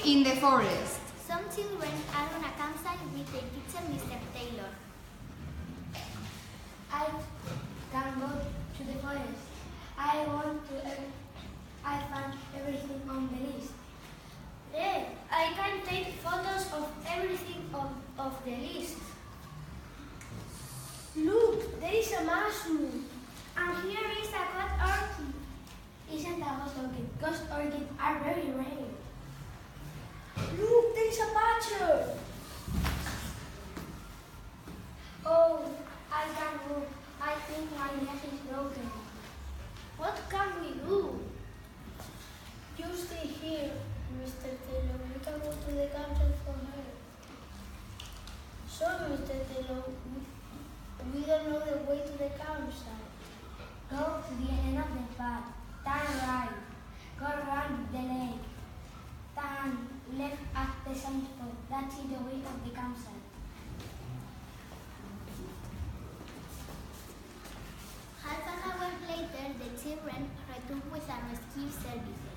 in the forest. Some children are on a campsite with their teacher, Mr. Taylor. I can go to the forest. I found everything on the list. Yeah, I can take photos of everything of the list. Look, there is a mushroom. And here is a ghost orchid. Isn't a ghost orchid? Ghost orchids are very rare. Look, there is a badger. Oh, I can't move. I think my leg is broken. What can we do? You stay here, Mr. Taylor. We can go to the campsite for her. Sure, Mr. Taylor. We don't know the way to the campsite. Go to the end of the path. Turn right. Go around the lake. Turn left at the same spot. That's the way of the campsite. Half an hour later, the children returned with a rescue service.